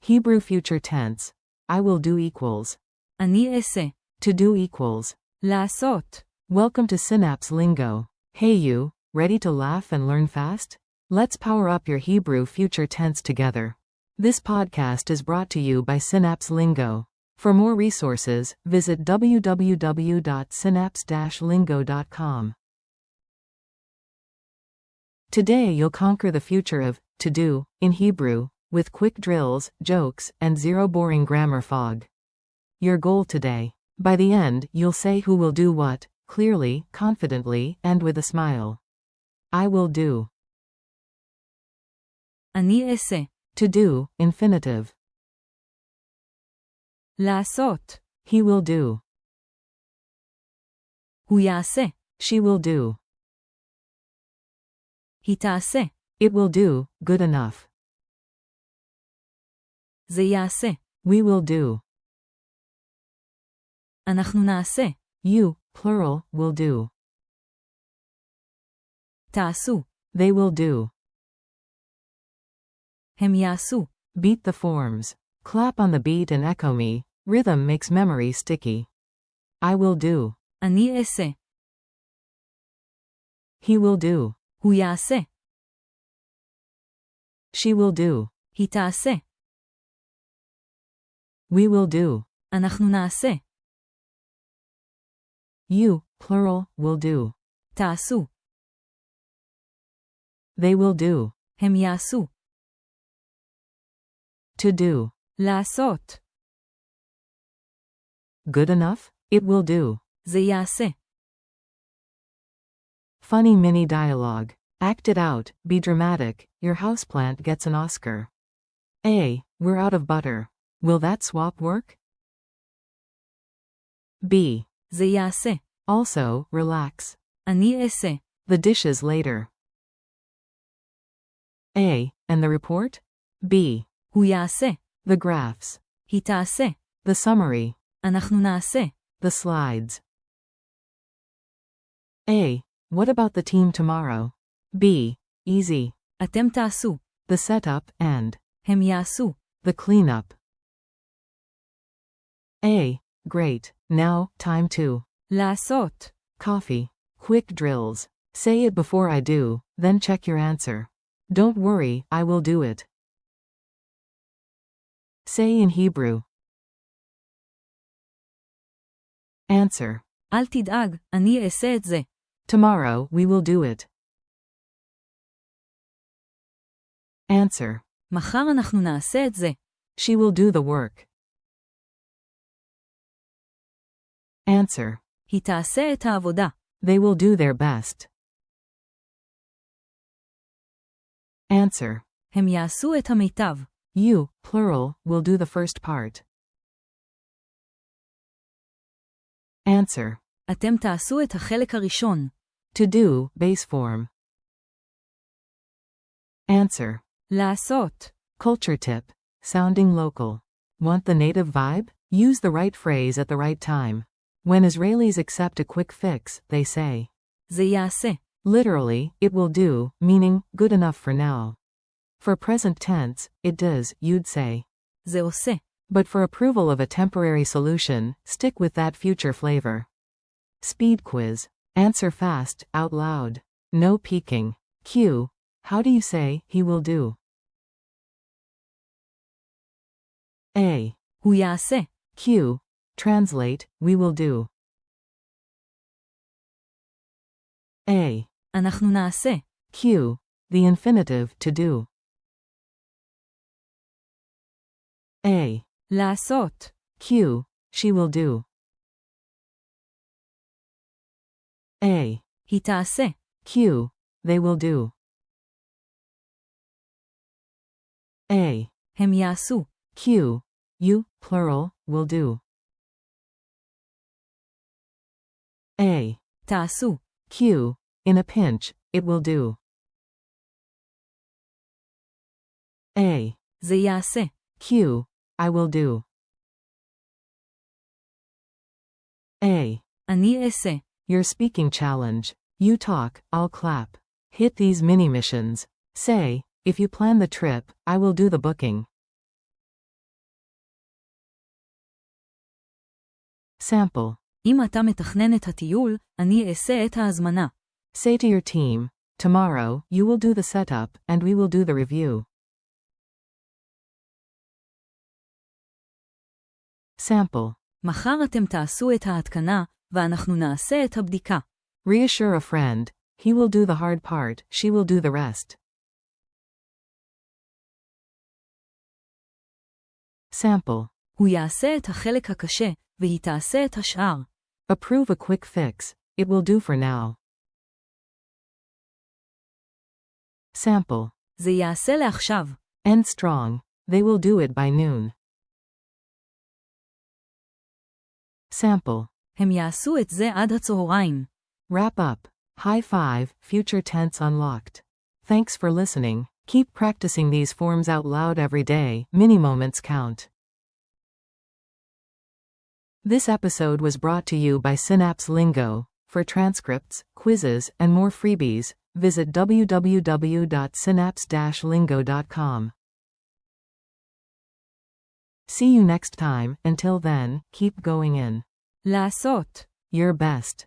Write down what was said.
Hebrew future tense. I will do equals. אני אעשה. To do equals. לעשות. Welcome to Synapse Lingo. Hey you, ready to laugh and learn fast? Let's power up your Hebrew future tense together. This podcast is brought to you by Synapse Lingo. For more resources, visit www.synapse-lingo.com. Today you'll conquer the future of to do in Hebrew with quick drills, jokes, and zero boring grammar fog. Your goal today. By the end, you'll say who will do what, clearly, confidently, and with a smile. I will do. אני אעשה. To do, infinitive. לעשות. He will do. הוא יעשה. She will do. היא תעשה. It will do, good enough. זה יעשה. We will do. אנחנו נעשה. You, plural, will do. תעשו. They will do. הם יעשו. Beat the forms. Clap on the beat and echo me. Rhythm makes memory sticky. I will do. אני אעשה. He will do. הוא יעשה. She will do. היא תעשה. We will do. אנחנו נעשה. You, plural, will do. תעשו. They will do. הם יעשו. To do. לעשות. Good enough? It will do. זה יעשה. Funny mini dialogue. Act it out, be dramatic, your houseplant gets an Oscar. A. We're out of butter. Will that swap work? B. זה יעשה. Also, relax. אני אעשה. The dishes later. A. And the report? B. הוא יעשה. The graphs. היא תעשה. The summary. אנחנו נעשה. The slides. A. What about the team tomorrow? B. Easy. אתם תעשו. The setup and הם יעשו. the cleanup. A. Great. Now, time to לעשות. coffee. Quick drills. Say it before I do, then check your answer. Don't worry, I will do it. Say in Hebrew. Answer. אל תדאג, אני אעשה את זה. Tomorrow, we will do it. Answer. מחר אנחנו נעשה את זה. She will do the work. Answer. היא תעשה את העבודה. They will do their best. Answer. הם יעשו את המיטב. You, plural, will do the first part. Answer. אתם תעשו את החלק הראשון. To do, base form. Answer. לעשות. Culture tip. Sounding local. Want the native vibe? Use the right phrase at the right time. When Israelis accept a quick fix, they say. זה יעשה. Literally, it will do, meaning, good enough for now. For present tense, it does, you'd say. זה עושה. But for approval of a temporary solution, stick with that future flavor. Speed quiz. Answer fast, out loud. No peeking. Q. How do you say, he will do? A. הוא יעשה. Q. Translate, we will do. A. אנחנו נעשה. Q. The infinitive, to do. A. לעשות. Q. She will do. A. היא תעשה. Q. They will do. A. הם יעשו. Q. You, plural, will do. A. תעשו. Q. In a pinch, it will do. A. זה יעשה. Q. I will do. A. אני אעשה. Your speaking challenge. You talk, I'll clap. Hit these mini missions. Say, if you plan the trip, I will do the booking. Sample. אם אתה מתכנן את הטיול, אני אעשה את ההזמנה. Say to your team, tomorrow, you will do the setup, and we will do the review. Sample. מחר אתם תעשו את ההתקנה, ואנחנו נעשה את הבדיקה. Reassure a friend. He will do the hard part, she will do the rest. Sample. הוא יעשה את החלק הקשה, והיא תעשה את השאר. Approve a quick fix. It will do for now. Sample. זה יעשה לעכשיו. End strong. They will do it by noon. Sample. הם יעשו את זה עד הצהריים. Wrap up. High five, future tense unlocked. Thanks for listening. Keep practicing these forms out loud every day. Mini moments count. This episode was brought to you by Synapse Lingo. For transcripts, quizzes, and more freebies, visit www.synapse-lingo.com. See you next time. Until then, keep going in. לעשות. Your best.